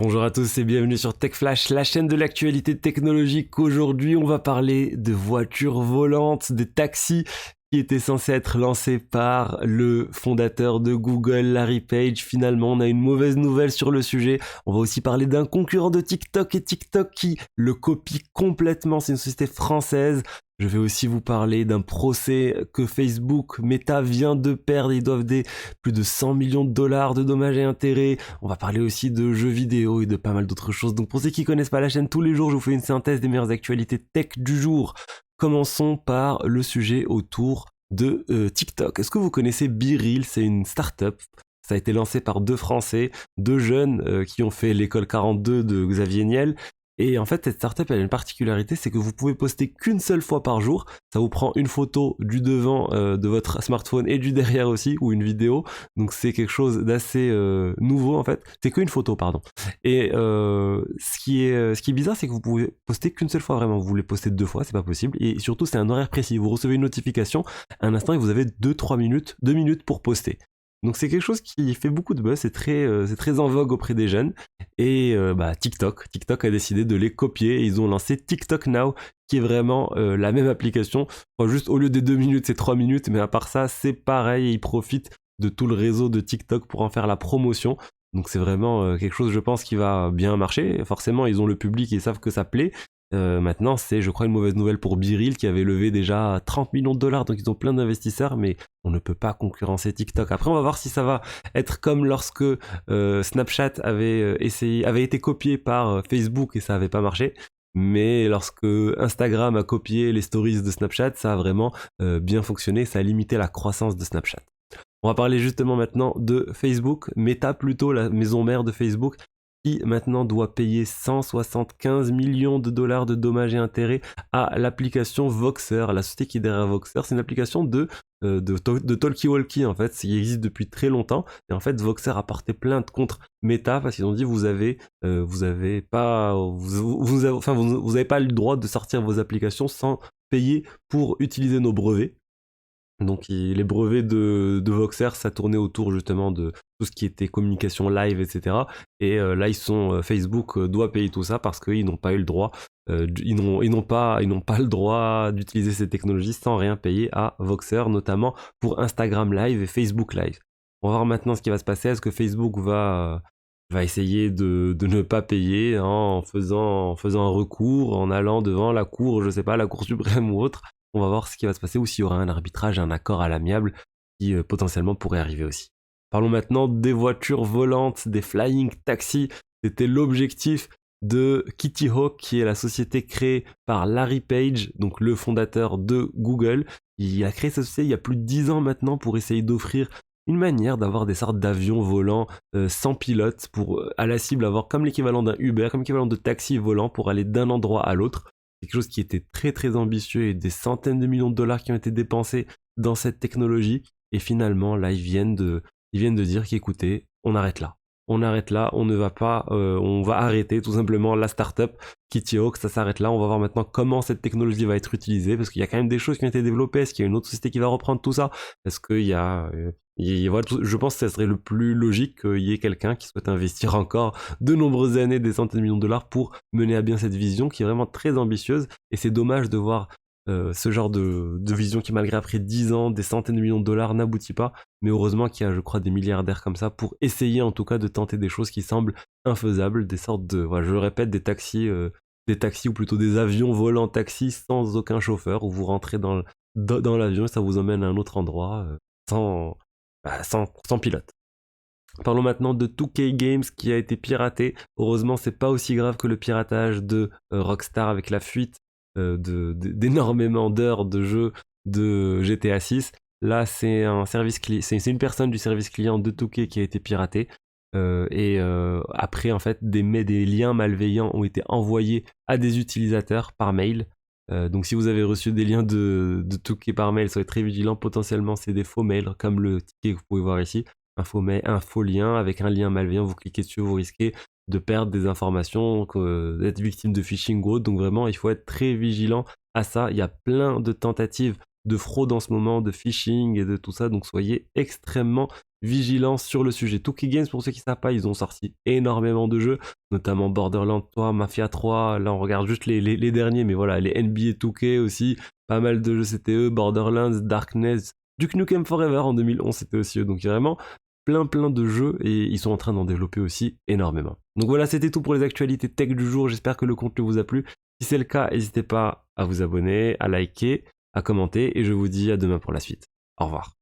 Bonjour à tous et bienvenue sur Tech Flash, la chaîne de l'actualité technologique. Aujourd'hui, on va parler de voitures volantes, des taxis qui étaient censés être lancés par le fondateur de Google, Larry Page. Finalement, on a une mauvaise nouvelle sur le sujet. On va aussi parler d'un concurrent de TikTok et TikTok qui le copie complètement. C'est une société française. Je vais aussi vous parler d'un procès que Facebook, Meta vient de perdre. Ils doivent plus de 100 millions de dollars de dommages et intérêts. On va parler aussi de jeux vidéo et de pas mal d'autres choses. Donc pour ceux qui connaissent pas la chaîne, tous les jours, je vous fais une synthèse des meilleures actualités tech du jour. Commençons par le sujet autour de TikTok. Est-ce que vous connaissez BeReal? C'est une start-up. Ça a été lancé par deux Français, deux jeunes qui ont fait l'école 42 de Xavier Niel. Et en fait, cette startup, elle a une particularité, c'est que vous pouvez poster qu'une seule fois par jour. Ça vous prend une photo du devant de votre smartphone et du derrière aussi, ou une vidéo. Donc c'est quelque chose d'assez nouveau en fait. C'est qu'une photo, pardon. Et ce qui est bizarre, c'est que vous pouvez poster qu'une seule fois vraiment. Vous voulez poster deux fois, c'est pas possible. Et surtout, c'est un horaire précis. Vous recevez une notification à un instant et vous avez 2-3 minutes, 2 minutes pour poster. Donc c'est quelque chose qui fait beaucoup de buzz, c'est très en vogue auprès des jeunes. Et TikTok a décidé de les copier et ils ont lancé TikTok Now, qui est vraiment la même application. Enfin, juste au lieu des 2 minutes, c'est 3 minutes, mais à part ça, c'est pareil et ils profitent de tout le réseau de TikTok pour en faire la promotion. Donc c'est vraiment quelque chose, je pense, qui va bien marcher. Forcément, ils ont le public et ils savent que ça plaît. Maintenant, c'est, je crois, une mauvaise nouvelle pour BeReal qui avait levé déjà 30 millions de dollars, donc ils ont plein d'investisseurs, mais on ne peut pas concurrencer TikTok. Après, on va voir si ça va être comme lorsque Snapchat avait été copié par Facebook et ça avait pas marché. Mais lorsque Instagram a copié les stories de Snapchat, ça a vraiment bien fonctionné, ça a limité la croissance de Snapchat. On va parler justement maintenant de Facebook, Meta plutôt, la maison mère de Facebook, qui maintenant doit payer 175 millions de dollars de dommages et intérêts à l'application Voxer, la société qui est derrière Voxer. C'est une application de talkie-walkie en fait, qui existe depuis très longtemps. Et en fait, Voxer a porté plainte contre Meta parce qu'ils ont dit vous avez pas le droit de sortir vos applications sans payer pour utiliser nos brevets. Donc les brevets de Voxer, ça tournait autour justement de tout ce qui était communication live, etc. Et là, Facebook doit payer tout ça parce qu'ils n'ont pas eu le droit, ils n'ont pas le droit d'utiliser ces technologies sans rien payer à Voxer, notamment pour Instagram Live et Facebook Live. On va voir maintenant ce qui va se passer. Est-ce que Facebook va essayer de ne pas payer en faisant un recours, en allant devant la cour, je sais pas, la Cour suprême ou autre. On va voir ce qui va se passer ou s'il y aura un arbitrage, un accord à l'amiable qui potentiellement pourrait arriver aussi. Parlons maintenant des voitures volantes, des flying taxis. C'était l'objectif de Kitty Hawk, qui est la société créée par Larry Page, donc le fondateur de Google. Il a créé cette société il y a plus de 10 ans maintenant pour essayer d'offrir une manière d'avoir des sortes d'avions volants sans pilote pour à la cible avoir comme l'équivalent d'un Uber, comme l'équivalent de taxi volant pour aller d'un endroit à l'autre. C'est quelque chose qui était très très ambitieux et des centaines de millions de dollars qui ont été dépensés dans cette technologie. Et finalement, là, ils viennent de dire qu'écoutez, on arrête là. On arrête là, on ne va pas, on va arrêter tout simplement la startup Kitty Hawk, ça s'arrête là. On va voir maintenant comment cette technologie va être utilisée parce qu'il y a quand même des choses qui ont été développées. Est-ce qu'il y a une autre société qui va reprendre tout ça? Est-ce qu'il y a, voilà, je pense que ça serait le plus logique qu'il y ait quelqu'un qui souhaite investir encore de nombreuses années, des centaines de millions de dollars pour mener à bien cette vision qui est vraiment très ambitieuse. Et c'est dommage de voir ce genre de vision qui, malgré après 10 ans, des centaines de millions de dollars, n'aboutit pas. Mais heureusement qu'il y a, je crois, des milliardaires comme ça pour essayer en tout cas de tenter des choses qui semblent infaisables, des sortes de, voilà, je le répète, des taxis ou plutôt des avions volants taxis sans aucun chauffeur, où vous rentrez dans l'avion et ça vous emmène à un autre endroit sans pilote. Parlons maintenant de 2K Games qui a été piraté. Heureusement, c'est pas aussi grave que le piratage de Rockstar avec la fuite d'énormément d'heures de jeu de GTA 6. Là, c'est c'est une personne du service client de 2K qui a été piratée. Après, en fait, des liens malveillants ont été envoyés à des utilisateurs par mail. Donc si vous avez reçu des liens de 2K par mail, soyez très vigilant. Potentiellement, c'est des faux mails, comme le ticket que vous pouvez voir ici. Un faux lien avec un lien malveillant, vous cliquez dessus, vous risquez de perdre des informations, d'être victime de phishing ou autre. Donc vraiment, il faut être très vigilant à ça. Il y a plein de tentatives de fraude en ce moment, de phishing et de tout ça, donc soyez extrêmement vigilants sur le sujet. 2K Games, pour ceux qui ne savent pas, ils ont sorti énormément de jeux, notamment Borderlands 3, Mafia 3, là on regarde juste les derniers, mais voilà, les NBA 2K aussi, pas mal de jeux CTE, Borderlands, Darkness, Duke Nukem Forever en 2011 c'était aussi eux, donc vraiment plein de jeux et ils sont en train d'en développer aussi énormément. Donc voilà, c'était tout pour les actualités tech du jour, j'espère que le contenu vous a plu. Si c'est le cas, n'hésitez pas à vous abonner, à liker, à commenter et je vous dis à demain pour la suite. Au revoir.